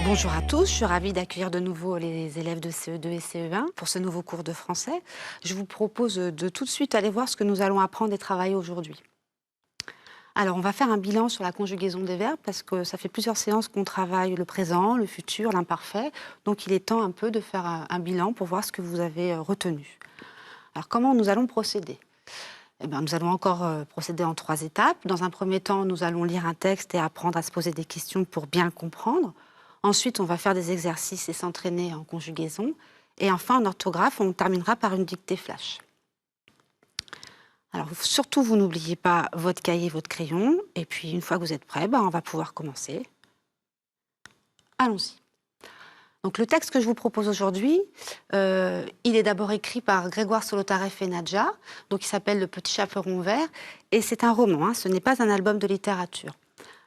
Bonjour à tous, je suis ravie d'accueillir de nouveau les élèves de CE2 et CE1 pour ce nouveau cours de français. Je vous propose de tout de suite aller voir ce que nous allons apprendre et travailler aujourd'hui. Alors, on va faire un bilan sur la conjugaison des verbes parce que ça fait plusieurs séances qu'on travaille le présent, le futur, l'imparfait. Donc, il est temps un peu de faire un bilan pour voir ce que vous avez retenu. Alors, comment nous allons procéder ? Eh bien, nous allons encore procéder en 3 étapes. Dans un premier temps, nous allons lire un texte et apprendre à se poser des questions pour bien le comprendre. Ensuite, on va faire des exercices et s'entraîner en conjugaison. Et enfin, en orthographe, on terminera par une dictée flash. Alors, surtout, vous n'oubliez pas votre cahier, votre crayon. Et puis, une fois que vous êtes prêts, on va pouvoir commencer. Allons-y. Donc, le texte que je vous propose aujourd'hui, il est d'abord écrit par Grégoire Solotareff et Nadja. Donc, il s'appelle Le Petit Chaperon Vert. Et c'est un roman, ce n'est pas un album de littérature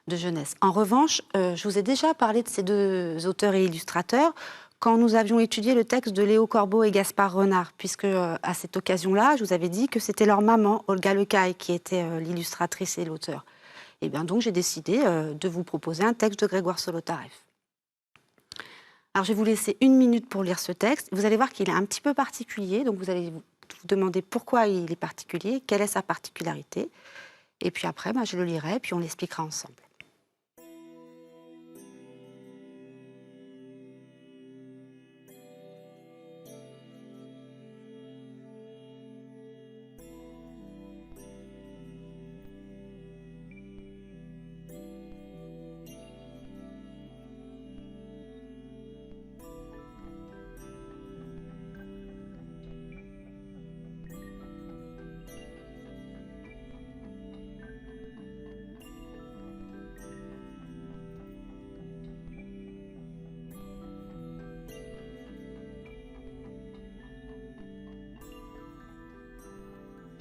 de jeunesse. En revanche, je vous ai déjà parlé de ces 2 auteurs et illustrateurs quand nous avions étudié le texte de Léo Corbeau et Gaspard Renard, puisque à cette occasion-là, je vous avais dit que c'était leur maman, Olga Lecaille, qui était l'illustratrice et l'auteur. Et bien donc, j'ai décidé de vous proposer un texte de Grégoire Solotareff. Alors, je vais vous laisser 1 minute pour lire ce texte. Vous allez voir qu'il est un petit peu particulier, donc vous allez vous demander pourquoi il est particulier, quelle est sa particularité. Et puis après, je le lirai, puis on l'expliquera ensemble.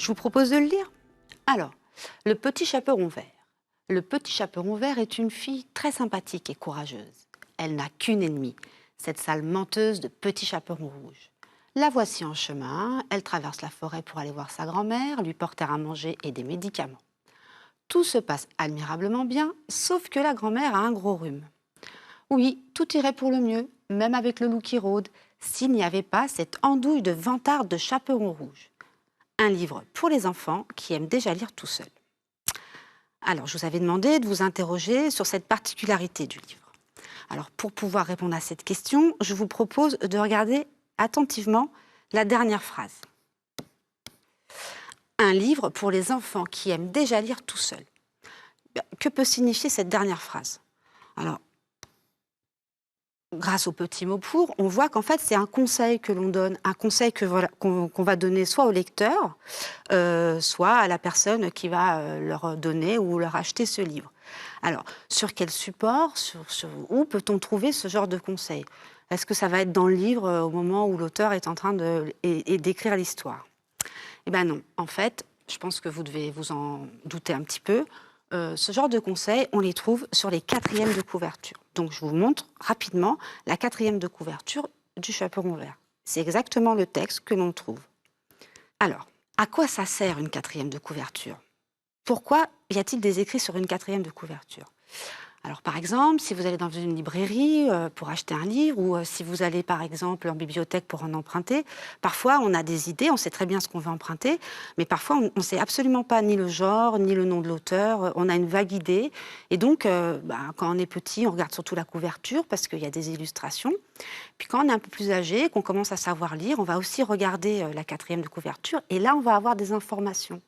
Je vous propose de le lire. Alors, Le Petit Chaperon Vert. Le Petit Chaperon Vert est une fille très sympathique et courageuse. Elle n'a qu'une ennemie, cette sale menteuse de Petit Chaperon Rouge. La voici en chemin, elle traverse la forêt pour aller voir sa grand-mère, lui porter à manger et des médicaments. Tout se passe admirablement bien, sauf que la grand-mère a un gros rhume. Oui, tout irait pour le mieux, même avec le loup qui rôde, s'il n'y avait pas cette andouille de vantarde de Chaperon Rouge. Un livre pour les enfants qui aiment déjà lire tout seul. Alors, je vous avais demandé de vous interroger sur cette particularité du livre. Alors, pour pouvoir répondre à cette question, je vous propose de regarder attentivement la dernière phrase. Un livre pour les enfants qui aiment déjà lire tout seul. Que peut signifier cette dernière phrase ? Alors, grâce au petit mot pour, on voit qu'en fait, c'est un conseil que l'on donne, un conseil qu'on va donner soit au lecteur, soit à la personne qui va leur donner ou leur acheter ce livre. Alors, sur quel support, où peut-on trouver ce genre de conseil ? Est-ce que ça va être dans le livre au moment où l'auteur est en train d'écrire l'histoire ? Eh bien non. En fait, je pense que vous devez vous en douter un petit peu. Ce genre de conseils, on les trouve sur les 4e de couverture. Donc, je vous montre rapidement la 4e de couverture du Chaperon Vert. C'est exactement le texte que l'on trouve. Alors, à quoi ça sert une 4e de couverture ? Pourquoi y a-t-il des écrits sur une 4e de couverture ? Alors, par exemple, si vous allez dans une librairie pour acheter un livre ou si vous allez, par exemple, en bibliothèque pour en emprunter, parfois, on a des idées, on sait très bien ce qu'on veut emprunter, mais parfois, on ne sait absolument pas ni le genre, ni le nom de l'auteur, on a une vague idée. Et donc, quand on est petit, on regarde surtout la couverture parce qu'il y a des illustrations. Puis quand on est un peu plus âgé, qu'on commence à savoir lire, on va aussi regarder la 4e de couverture et là, on va avoir des informations.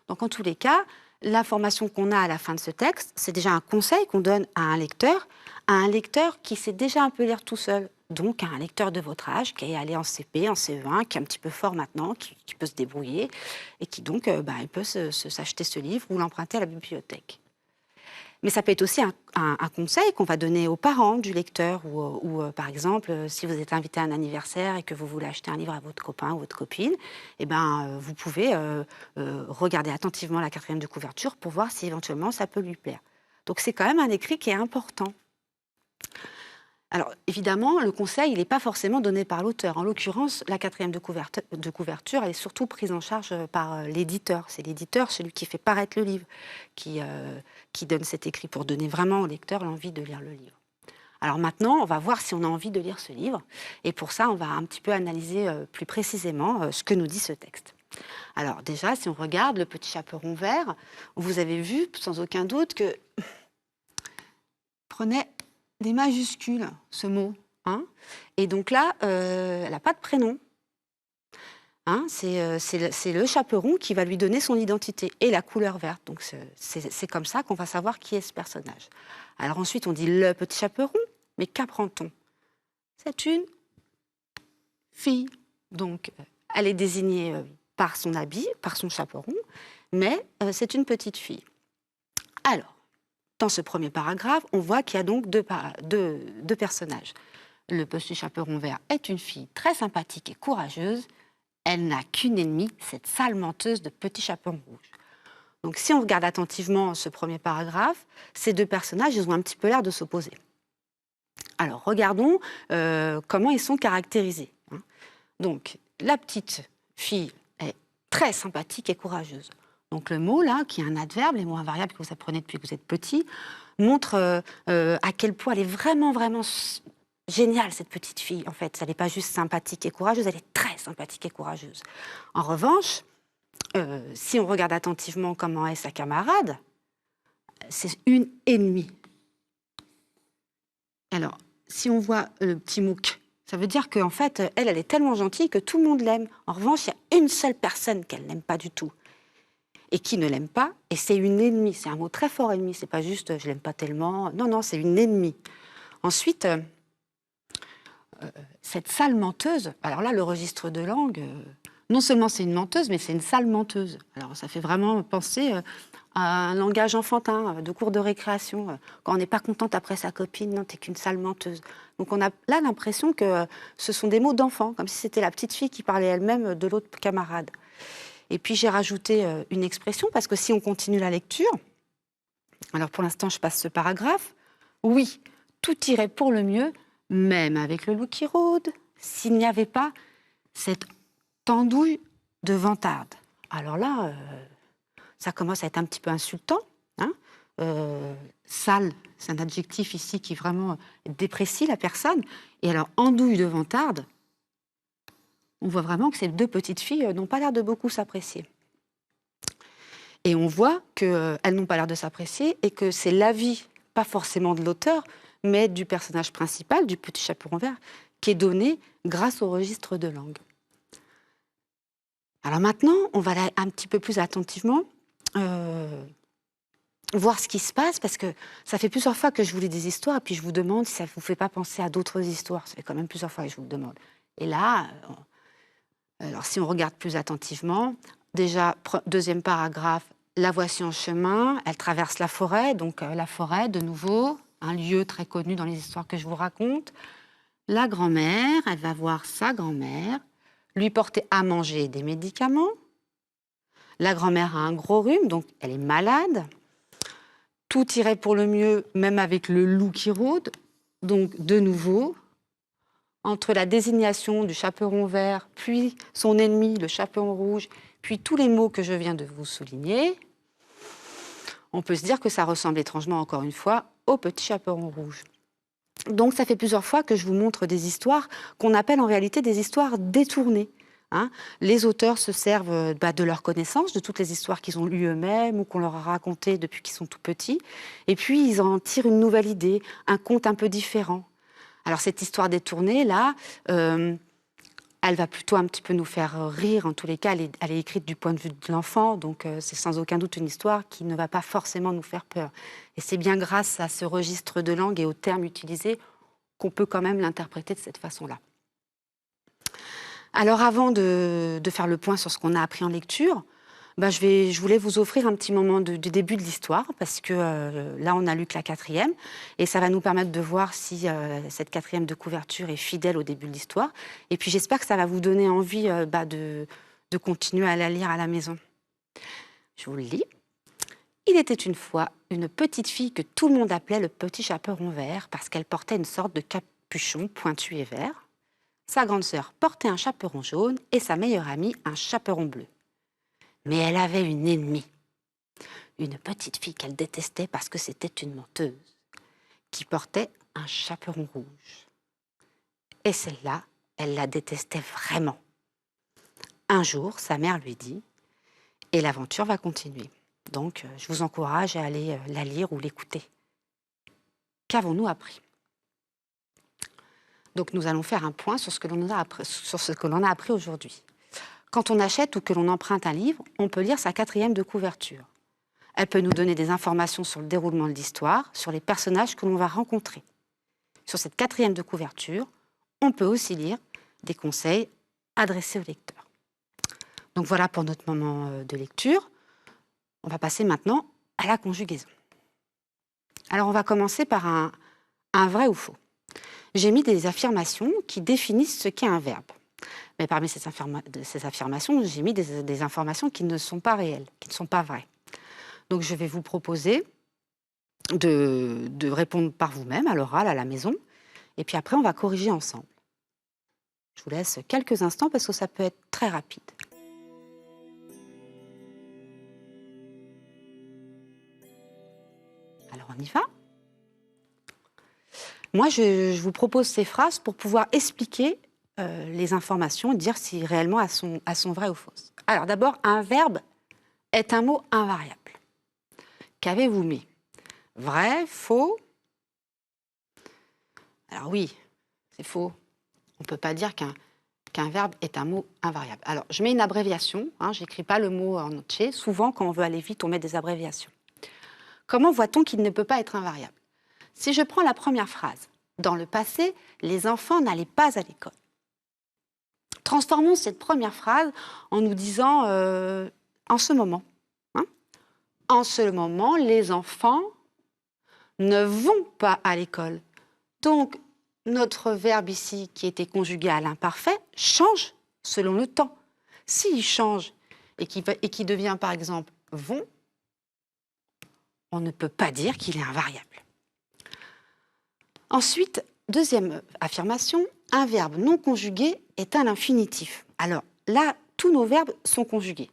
Donc, en tous les cas, l'information qu'on a à la fin de ce texte, c'est déjà un conseil qu'on donne à un lecteur qui sait déjà un peu lire tout seul. Donc, à un lecteur de votre âge, qui est allé en CP, en CE1, qui est un petit peu fort maintenant, qui peut se débrouiller, et qui donc il peut s'acheter ce livre ou l'emprunter à la bibliothèque. Mais ça peut être aussi un conseil qu'on va donner aux parents du lecteur ou par exemple, si vous êtes invité à un anniversaire et que vous voulez acheter un livre à votre copain ou votre copine, vous pouvez regarder attentivement la 4e de couverture pour voir si éventuellement ça peut lui plaire. Donc c'est quand même un écrit qui est important. Alors, évidemment, le conseil, il n'est pas forcément donné par l'auteur. En l'occurrence, la 4e de couverture, elle est surtout prise en charge par l'éditeur. C'est l'éditeur, celui qui fait paraître le livre, qui donne cet écrit pour donner vraiment au lecteur l'envie de lire le livre. Alors maintenant, on va voir si on a envie de lire ce livre. Et pour ça, on va un petit peu analyser plus précisément ce que nous dit ce texte. Alors déjà, si on regarde le petit chaperon vert, vous avez vu sans aucun doute que prenait des majuscules, ce mot. Hein, et donc là, elle n'a pas de prénom. Hein, c'est le chaperon qui va lui donner son identité et la couleur verte. Donc c'est comme ça qu'on va savoir qui est ce personnage. Alors ensuite, on dit le petit chaperon, mais qu'apprend-on? C'est une fille. Donc elle est désignée par son habit, par son chaperon, mais c'est une petite fille. Alors, dans ce premier paragraphe, on voit qu'il y a donc deux personnages. Le petit chaperon vert est une fille très sympathique et courageuse. Elle n'a qu'une ennemie, cette sale menteuse de petit chaperon rouge. Donc si on regarde attentivement ce premier paragraphe, ces deux personnages, ils ont un petit peu l'air de s'opposer. Alors regardons comment ils sont caractérisés. Hein. Donc la petite fille est très sympathique et courageuse. Donc le mot là, qui est un adverbe, les mots invariables que vous apprenez depuis que vous êtes petit, montre à quel point elle est vraiment, vraiment géniale, cette petite fille, en fait. Elle n'est pas juste sympathique et courageuse, elle est très sympathique et courageuse. En revanche, si on regarde attentivement comment est sa camarade, c'est une ennemie. Alors, si on voit le petit mot « que », ça veut dire qu'en fait, elle est tellement gentille que tout le monde l'aime. En revanche, il y a une seule personne qu'elle n'aime pas du tout et qui ne l'aime pas, et c'est une ennemie. C'est un mot très fort, ennemie. C'est pas juste « je l'aime pas tellement ». Non, non, c'est une ennemie. Ensuite, cette sale menteuse, alors là, le registre de langue, non seulement c'est une menteuse, mais c'est une sale menteuse. Alors ça fait vraiment penser à un langage enfantin, de cours de récréation. Quand on n'est pas contente après sa copine, non, t'es qu'une sale menteuse. Donc on a là l'impression que ce sont des mots d'enfant, comme si c'était la petite fille qui parlait elle-même de l'autre camarade. Et puis j'ai rajouté une expression, parce que si on continue la lecture, alors pour l'instant je passe ce paragraphe, oui, tout irait pour le mieux, même avec le loup qui rôde, s'il n'y avait pas cette andouille de vantarde. Alors là, ça commence à être un petit peu insultant. Hein, sale, c'est un adjectif ici qui vraiment déprécie la personne. Et alors, andouille de vantarde, on voit vraiment que ces deux petites filles n'ont pas l'air de beaucoup s'apprécier. Et on voit qu'elles n'ont pas l'air de s'apprécier et que c'est l'avis, pas forcément de l'auteur, mais du personnage principal, du petit chaperon vert, qui est donné grâce au registre de langue. Alors maintenant, on va aller un petit peu plus attentivement voir ce qui se passe, parce que ça fait plusieurs fois que je vous lis des histoires, et puis je vous demande si ça ne vous fait pas penser à d'autres histoires. Ça fait quand même plusieurs fois que je vous le demande. Et là, alors si on regarde plus attentivement, déjà, deuxième paragraphe, la voici en chemin, elle traverse la forêt, donc la forêt, de nouveau, un lieu très connu dans les histoires que je vous raconte. La grand-mère, elle va voir sa grand-mère, lui porter à manger des médicaments. La grand-mère a un gros rhume, donc elle est malade. Tout irait pour le mieux, même avec le loup qui rôde. Donc, de nouveau, entre la désignation du chaperon vert, puis son ennemi, le chaperon rouge, puis tous les mots que je viens de vous souligner, on peut se dire que ça ressemble étrangement, encore une fois, au petit chaperon rouge. Donc, ça fait plusieurs fois que je vous montre des histoires qu'on appelle en réalité des histoires détournées. Hein. Les auteurs se servent de leur connaissance, de toutes les histoires qu'ils ont lues eux-mêmes ou qu'on leur a racontées depuis qu'ils sont tout petits. Et puis, ils en tirent une nouvelle idée, un conte un peu différent. Alors, cette histoire détournée, là, elle va plutôt un petit peu nous faire rire. En tous les cas, elle est écrite du point de vue de l'enfant, donc c'est sans aucun doute une histoire qui ne va pas forcément nous faire peur. Et c'est bien grâce à ce registre de langue et aux termes utilisés qu'on peut quand même l'interpréter de cette façon-là. Alors avant de faire le point sur ce qu'on a appris en lecture, je voulais vous offrir un petit moment du début de l'histoire, parce que là on n'a lu que la 4e, et ça va nous permettre de voir si cette 4e de couverture est fidèle au début de l'histoire. Et puis j'espère que ça va vous donner envie de continuer à la lire à la maison. Je vous le lis. Il était une fois une petite fille que tout le monde appelait le petit chaperon vert, parce qu'elle portait une sorte de capuchon pointu et vert. Sa grande sœur portait un chaperon jaune et sa meilleure amie un chaperon bleu. Mais elle avait une ennemie, une petite fille qu'elle détestait parce que c'était une menteuse, qui portait un chaperon rouge. Et celle-là, elle la détestait vraiment. Un jour, sa mère lui dit « Et l'aventure va continuer. Donc, je vous encourage à aller la lire ou l'écouter. » Qu'avons-nous appris? Donc, nous allons faire un point sur ce que l'on a appris aujourd'hui. Quand on achète ou que l'on emprunte un livre, on peut lire sa 4e de couverture. Elle peut nous donner des informations sur le déroulement de l'histoire, sur les personnages que l'on va rencontrer. Sur cette 4e de couverture, on peut aussi lire des conseils adressés au lecteur. Donc voilà pour notre moment de lecture. On va passer maintenant à la conjugaison. Alors on va commencer par un vrai ou faux. J'ai mis des affirmations qui définissent ce qu'est un verbe. Mais parmi ces affirmations, j'ai mis des informations qui ne sont pas réelles, qui ne sont pas vraies. Donc je vais vous proposer de répondre par vous-même, à l'oral, à la maison. Et puis après, on va corriger ensemble. Je vous laisse quelques instants parce que ça peut être très rapide. Alors on y va. Moi, je vous propose ces phrases pour pouvoir expliquer les informations, dire si réellement elles sont vraies ou fausses. Alors d'abord, un verbe est un mot invariable. Qu'avez-vous mis? Vrai, faux? Alors oui, c'est faux. On ne peut pas dire qu'un verbe est un mot invariable. Alors, je mets une abréviation, je n'écris pas le mot en entier. Souvent, quand on veut aller vite, on met des abréviations. Comment voit-on qu'il ne peut pas être invariable? Si je prends la première phrase, dans le passé, les enfants n'allaient pas à l'école. Transformons cette première phrase en nous disant en ce moment. En ce moment, les enfants ne vont pas à l'école. Donc, notre verbe ici, qui était conjugué à l'imparfait, change selon le temps. S'il change et qu'il devient, par exemple, vont, on ne peut pas dire qu'il est invariable. Ensuite, deuxième affirmation, un verbe non conjugué est un infinitif. Alors là, tous nos verbes sont conjugués.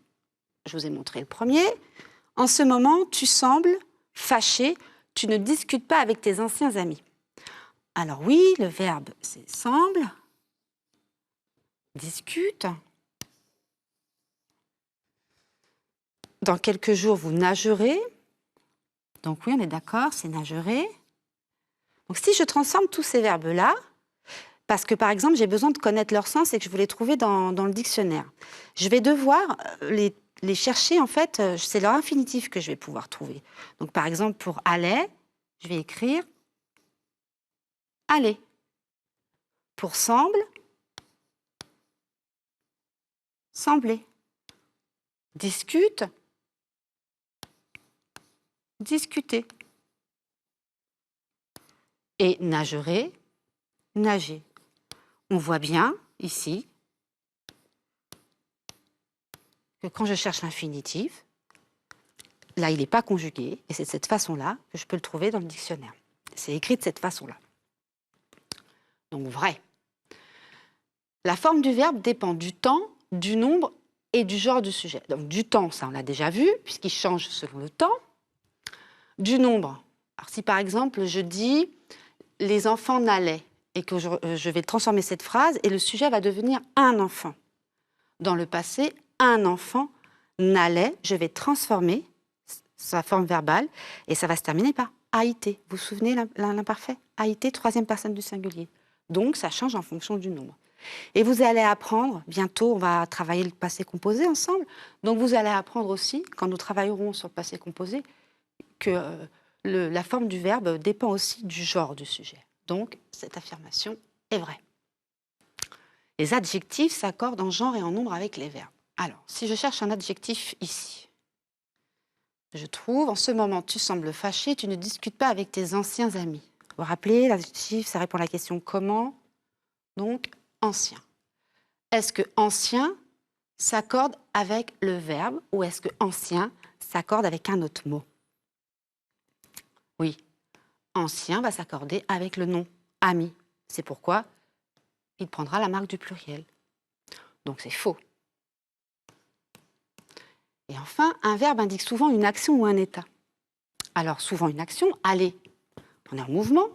Je vous ai montré le premier. En ce moment, tu sembles fâché, tu ne discutes pas avec tes anciens amis. Alors oui, le verbe, c'est semble, discute. Dans quelques jours, vous nagerez. Donc oui, on est d'accord, c'est nagerez. Donc si je transforme tous ces verbes-là, parce que par exemple, j'ai besoin de connaître leur sens et que je veux les trouver dans le dictionnaire, je vais devoir les chercher, en fait, c'est leur infinitif que je vais pouvoir trouver. Donc par exemple, pour aller, je vais écrire aller. Pour semble, sembler. Discute, discuter. Et nagerer, nager. On voit bien ici que quand je cherche l'infinitif, là, il n'est pas conjugué, et c'est de cette façon-là que je peux le trouver dans le dictionnaire. C'est écrit de cette façon-là. Donc, vrai. La forme du verbe dépend du temps, du nombre et du genre du sujet. Donc, du temps, ça, on l'a déjà vu, puisqu'il change selon le temps. Du nombre. Alors, si, par exemple, je dis « les enfants n'allaient », et que je vais transformer cette phrase, et le sujet va devenir « un enfant ». Dans le passé, un enfant n'allait, je vais transformer sa forme verbale, et ça va se terminer par a été. Vous vous souvenez l'imparfait? A été, troisième personne du singulier. Donc, ça change en fonction du nombre. Et vous allez apprendre, bientôt, on va travailler le passé composé ensemble, donc vous allez apprendre aussi, quand nous travaillerons sur le passé composé, que la forme du verbe dépend aussi du genre du sujet. Donc, cette affirmation est vraie. Les adjectifs s'accordent en genre et en nombre avec les verbes. Alors, si je cherche un adjectif ici, je trouve, en ce moment, tu sembles fâché, tu ne discutes pas avec tes anciens amis. Vous vous rappelez, l'adjectif, ça répond à la question comment? Donc, ancien. Est-ce que ancien s'accorde avec le verbe ou est-ce que ancien s'accorde avec un autre mot? Oui, ancien va s'accorder avec le nom ami. C'est pourquoi il prendra la marque du pluriel. Donc c'est faux. Et enfin, un verbe indique souvent une action ou un état. Alors souvent une action, aller. On est en mouvement.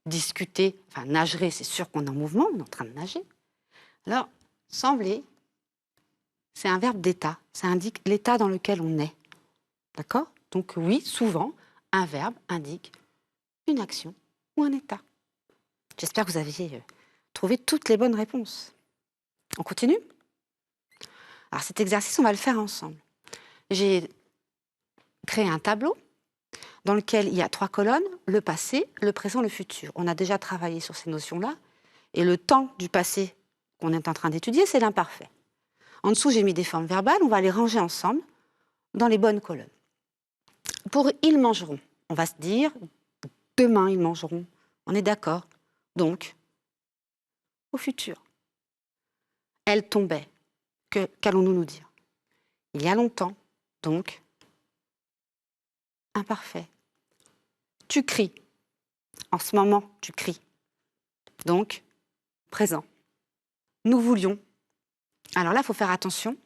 discuter, enfin nagerait, c'est sûr qu'on est en mouvement, on est en train de nager. Alors, sembler, c'est un verbe d'état, ça indique l'état dans lequel on est. D'accord? Donc oui, souvent, un verbe indique une action ou un état. J'espère que vous aviez trouvé toutes les bonnes réponses. On continue? Alors cet exercice, on va le faire ensemble. J'ai créé un tableau dans lequel il y a 3 colonnes, le passé, le présent, le futur. On a déjà travaillé sur ces notions-là. Et le temps du passé qu'on est en train d'étudier, c'est l'imparfait. En dessous, j'ai mis des formes verbales. On va les ranger ensemble dans les bonnes colonnes. Pour « ils mangeront », on va se dire « demain, ils mangeront ». On est d'accord? Donc, au futur. Elle tombait. Qu'allons-nous nous dire? Il y a longtemps. Donc, imparfait. Tu cries. En ce moment, tu cries. Donc, présent. Nous voulions. Alors là, il faut faire attention,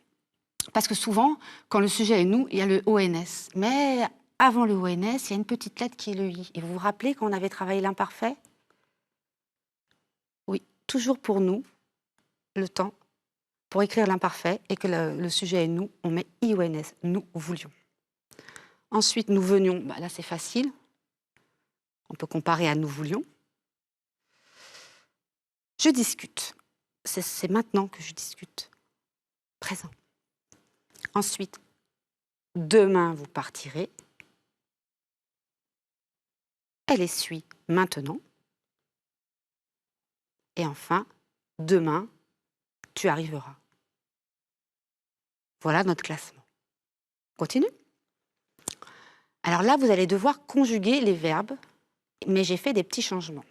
parce que souvent, quand le sujet est nous, il y a le ONS. Mais avant le ONS, il y a une petite lettre qui est le I. Et vous vous rappelez quand on avait travaillé l'imparfait? Oui, toujours pour nous, le temps, pour écrire l'imparfait, et que le sujet est nous, on met IONS, nous voulions. Ensuite, nous venions, bah là c'est facile. On peut comparer à nous voulions. Je discute. C'est maintenant que je discute. Présent. Ensuite, demain vous partirez. Elle essuie maintenant. Et enfin, demain, tu arriveras. Voilà notre classement. Continue. Alors là, vous allez devoir conjuguer les verbes, mais j'ai fait des petits changements.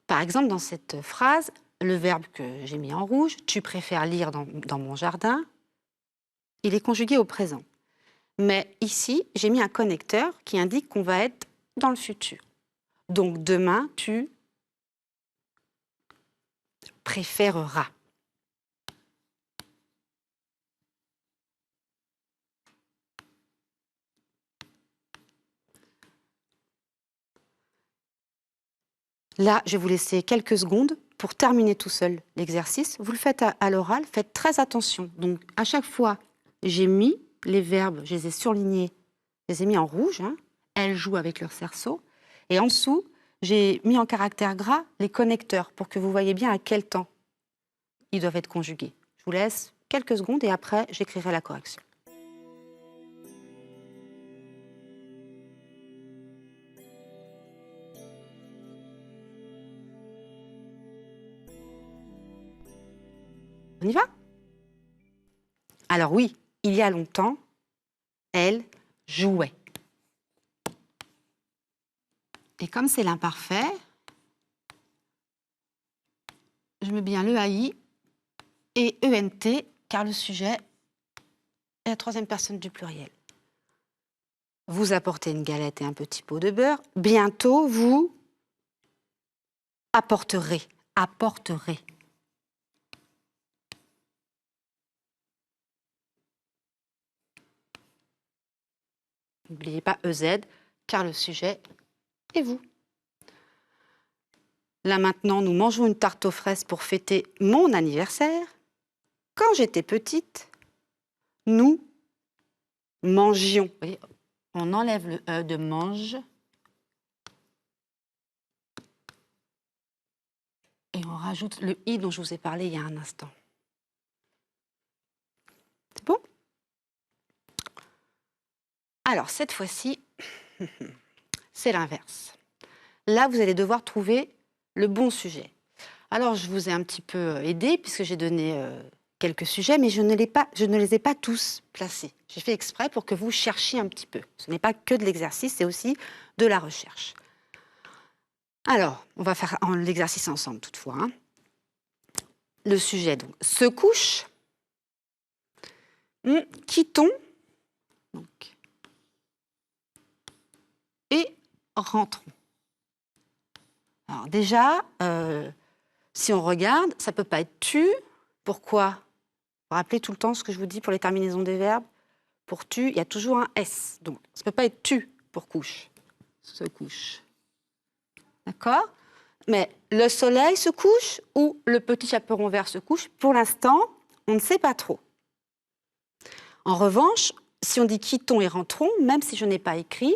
Par exemple, dans cette phrase, le verbe que j'ai mis en rouge, tu préfères lire dans mon jardin, il est conjugué au présent. Mais ici, j'ai mis un connecteur qui indique qu'on va être dans le futur. Donc demain, tu préféreras. Là, je vais vous laisser quelques secondes pour terminer tout seul l'exercice. Vous le faites à l'oral, faites très attention. Donc, à chaque fois, j'ai mis les verbes, je les ai surlignés, je les ai mis en rouge. Hein. Elles jouent avec leur cerceau. Et en dessous, j'ai mis en caractère gras les connecteurs pour que vous voyez bien à quel temps ils doivent être conjugués. Je vous laisse quelques secondes et après, j'écrirai la correction. On y va? Alors oui, il y a longtemps, elle jouait. Et comme c'est l'imparfait, je mets bien le AI et ENT, car le sujet est la troisième personne du pluriel. Vous apportez une galette et un petit pot de beurre. Bientôt, vous apporterez. Apporterez. N'oubliez pas EZ, car le sujet est vous. Là maintenant, nous mangeons une tarte aux fraises pour fêter mon anniversaire. Quand j'étais petite, nous mangions. Vous voyez, on enlève le E de mange et on rajoute le I dont je vous ai parlé il y a un instant. C'est bon? Alors, cette fois-ci, c'est l'inverse. Là, vous allez devoir trouver le bon sujet. Alors, je vous ai un petit peu aidé puisque j'ai donné quelques sujets, mais je ne les ai pas tous placés. J'ai fait exprès pour que vous cherchiez un petit peu. Ce n'est pas que de l'exercice, c'est aussi de la recherche. Alors, on va faire l'exercice ensemble toutefois. Hein. Le sujet, donc, se couche, quittons, donc, et rentrons. Alors déjà, si on regarde, ça ne peut pas être tu. Pourquoi? Vous vous rappelez tout le temps ce que je vous dis pour les terminaisons des verbes? Pour tu, il y a toujours un S. Donc, ça ne peut pas être tu pour couche. Se couche. D'accord? Mais le soleil se couche ou le petit chaperon vert se couche? Pour l'instant, on ne sait pas trop. En revanche, si on dit quittons et rentrons, même si je n'ai pas écrit,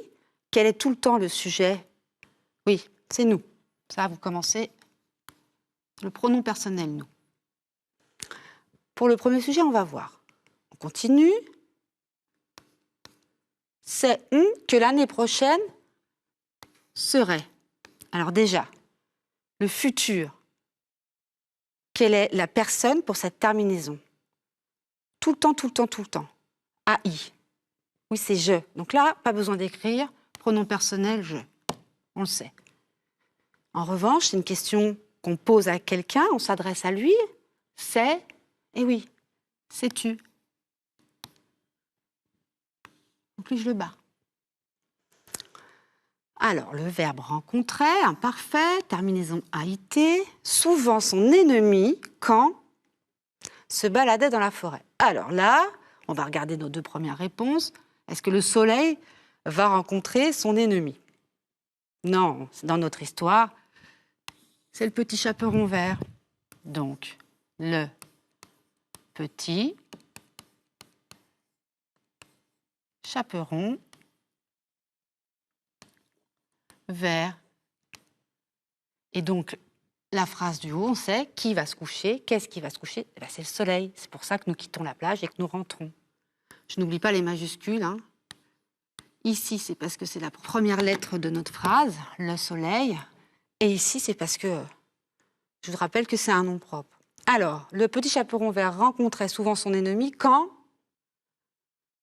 quel est tout le temps le sujet? Oui, c'est nous. Ça, vous commencez le pronom personnel nous. Pour le premier sujet, on va voir. On continue. C'est que l'année prochaine serait. Alors déjà, le futur. Quelle est la personne pour cette terminaison? Tout le temps, tout le temps, tout le temps. AI. Oui, c'est je. Donc là, pas besoin d'écrire. Pronom personnel, je. On le sait. En revanche, c'est une question qu'on pose à quelqu'un, on s'adresse à lui. C'est, et oui, c'est tu. Plus je le bats. Alors, le verbe rencontrait, imparfait, terminaison AIT, souvent son ennemi quand se baladait dans la forêt. Alors là, on va regarder nos deux premières réponses. Est-ce que le soleil va rencontrer son ennemi? Non, c'est dans notre histoire, c'est le petit chaperon vert. Donc, le petit chaperon vert. Et donc, la phrase du haut, on sait qui va se coucher. Qu'est-ce qui va se coucher? Eh bien, c'est le soleil. C'est pour ça que nous quittons la plage et que nous rentrons. Je n'oublie pas les majuscules. Hein. Ici, c'est parce que c'est la première lettre de notre phrase, le soleil. Et ici, c'est parce que je vous rappelle que c'est un nom propre. Alors, le petit chaperon vert rencontrait souvent son ennemi quand?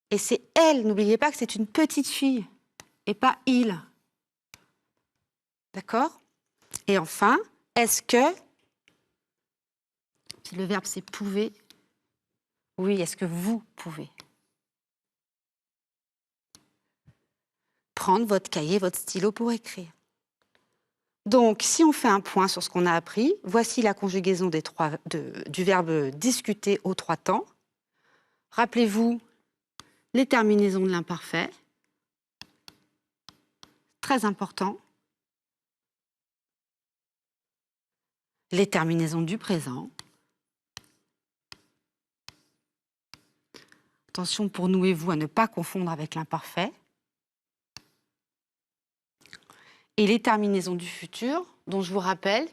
Et c'est elle. N'oubliez pas que c'est une petite fille et pas il. D'accord? Et enfin, est-ce que, si le verbe c'est pouvez, oui, est-ce que vous pouvez prendre votre cahier, votre stylo pour écrire? Donc, si on fait un point sur ce qu'on a appris, voici la conjugaison du verbe discuter aux trois temps. Rappelez-vous les terminaisons de l'imparfait. Très important. Les terminaisons du présent. Attention pour nous et vous à ne pas confondre avec l'imparfait. Et les terminaisons du futur, dont je vous rappelle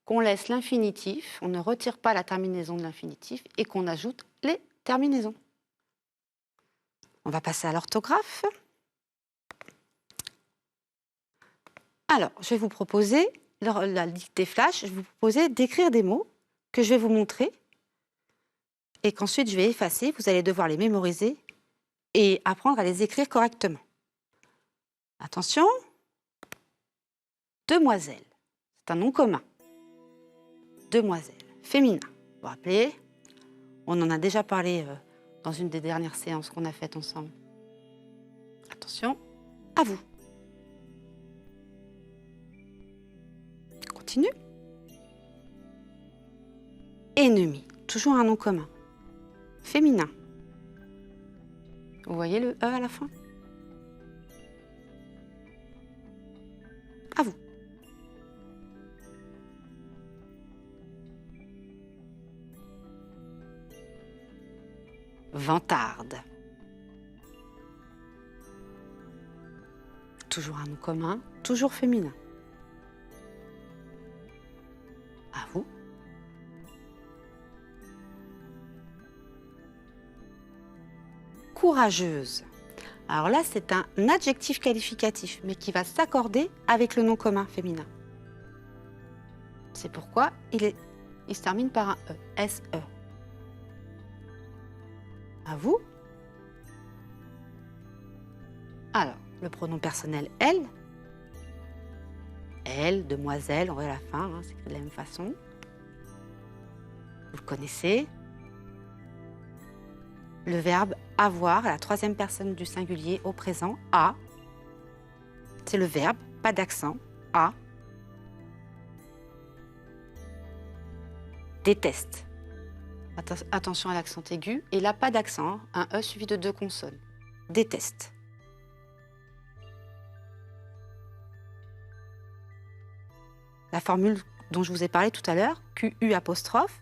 qu'on laisse l'infinitif, on ne retire pas la terminaison de l'infinitif et qu'on ajoute les terminaisons. On va passer à l'orthographe. Alors, je vais vous proposer, la dictée flash, je vais vous proposer d'écrire des mots que je vais vous montrer et qu'ensuite je vais effacer. Vous allez devoir les mémoriser et apprendre à les écrire correctement. Attention, demoiselle, c'est un nom commun. Demoiselle, féminin. Vous vous rappelez, on en a déjà parlé dans une des dernières séances qu'on a faites ensemble. Attention, à vous. Continue. Ennemi, toujours un nom commun. Féminin. Vous voyez le E à la fin? À vous. Vantarde. Toujours un nom commun, toujours féminin. À vous. Courageuse. Alors là, c'est un adjectif qualificatif, mais qui va s'accorder avec le nom commun féminin. C'est pourquoi il se termine par un E, S-E. À vous. Alors, le pronom personnel elle. Elle, demoiselle, on voit à la fin, hein, c'est de la même façon. Vous le connaissez. Le verbe avoir, à la troisième personne du singulier au présent, a. C'est le verbe, pas d'accent, a. Déteste. Attention à l'accent aigu. Et là, pas d'accent, un E suivi de 2 consonnes. Déteste. la formule dont je vous ai parlé tout à l'heure, QU apostrophe.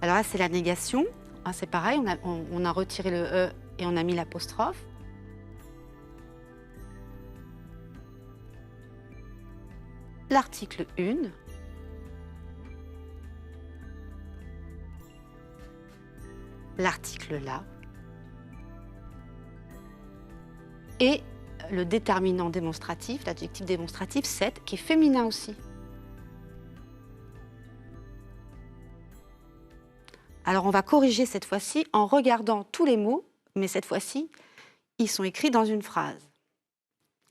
Alors là, c'est la négation. Ah, c'est pareil, on a retiré le E et on a mis l'apostrophe. L'article 1. L'article là. Et le déterminant démonstratif, l'adjectif démonstratif, cette, qui est féminin aussi. Alors on va corriger cette fois-ci en regardant tous les mots, mais cette fois-ci, ils sont écrits dans une phrase.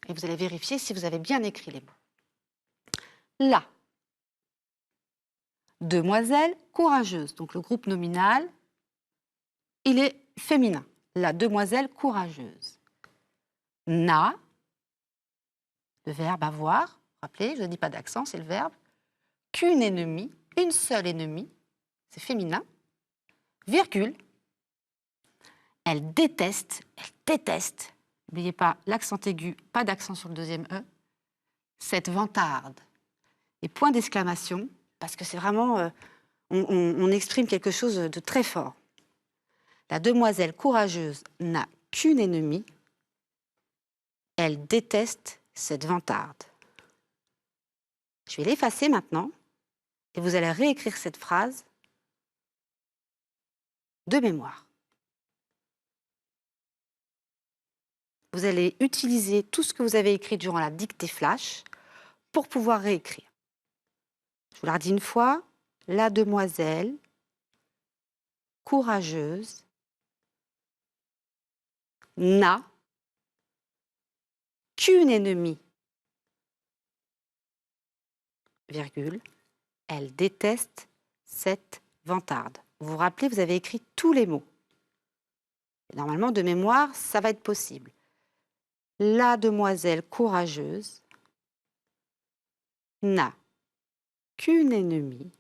Et vous allez vérifier si vous avez bien écrit les mots. La demoiselle courageuse. Donc le groupe nominal, il est féminin. La demoiselle courageuse. N'a, le verbe avoir, rappelez, je ne dis pas d'accent, c'est le verbe. Qu'une ennemie, une seule ennemie, c'est féminin. Virgule. Elle déteste, n'oubliez pas l'accent aigu, pas d'accent sur le deuxième E, cette vantarde. Et point d'exclamation, parce que c'est vraiment, on exprime quelque chose de très fort. La demoiselle courageuse n'a qu'une ennemie, elle déteste cette vantarde. Je vais l'effacer maintenant, et vous allez réécrire cette phrase de mémoire. Vous allez utiliser tout ce que vous avez écrit durant la dictée flash pour pouvoir réécrire. Je vous la redis une fois. La demoiselle courageuse n'a qu'une ennemie, virgule, elle déteste cette vantarde. Vous vous rappelez, vous avez écrit tous les mots. Et normalement, de mémoire, ça va être possible. La demoiselle courageuse n'a qu'une ennemie,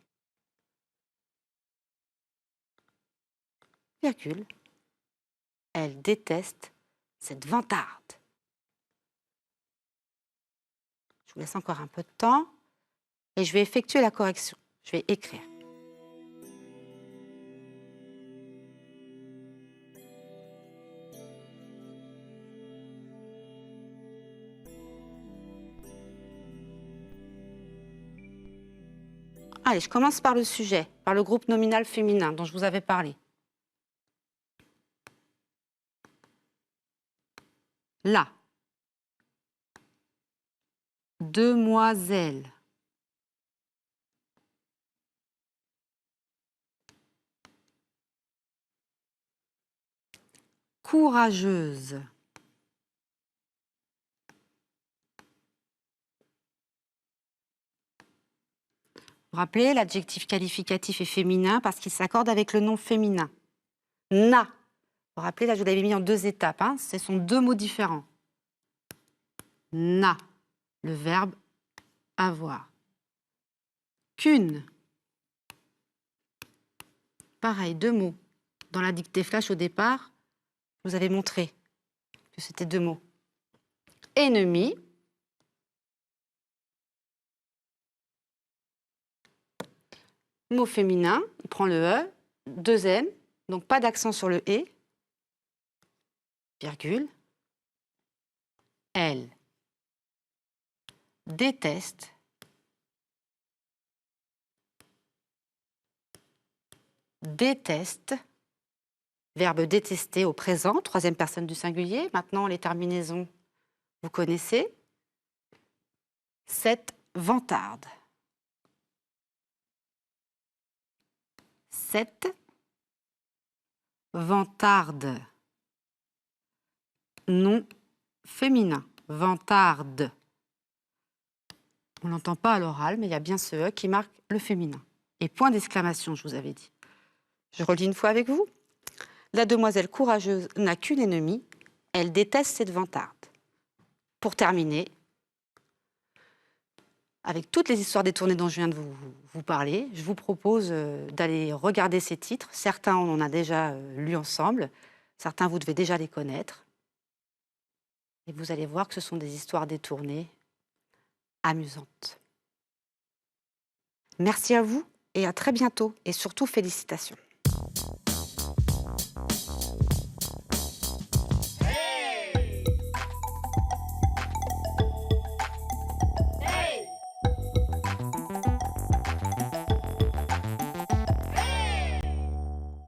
virgule, elle déteste cette vantarde. Je vous laisse encore un peu de temps et je vais effectuer la correction. Je vais écrire. Allez, je commence par le sujet, par le groupe nominal féminin dont je vous avais parlé. La demoiselle courageuse vous rappelez, l'adjectif qualificatif est féminin parce qu'il s'accorde avec le nom féminin. N'a. Vous vous rappelez, là, je l'avais mis en deux étapes. Hein, ce sont deux mots différents. N'a, le verbe avoir. Qu'une. Pareil, deux mots. Dans la dictée flash au départ, je vous avais montré que c'était deux mots. Ennemi. Mot féminin, il prend le E, deux N, donc pas d'accent sur le E, virgule, elle déteste verbe détester au présent, troisième personne du singulier. Maintenant, les terminaisons, vous connaissez. Cette vantarde. Cette vantarde. Nom féminin. Vantarde. On ne l'entend pas à l'oral, mais il y a bien ce E qui marque le féminin. Et point d'exclamation, je vous avais dit. Je relis une fois avec vous. La demoiselle courageuse n'a qu'une ennemie, elle déteste cette vantarde. Pour terminer, avec toutes les histoires détournées dont je viens de vous parler. Je vous propose d'aller regarder ces titres. Certains, on en a déjà lus ensemble. Certains, vous devez déjà les connaître. Et vous allez voir que ce sont des histoires détournées, amusantes. Merci à vous et à très bientôt. Et surtout, félicitations.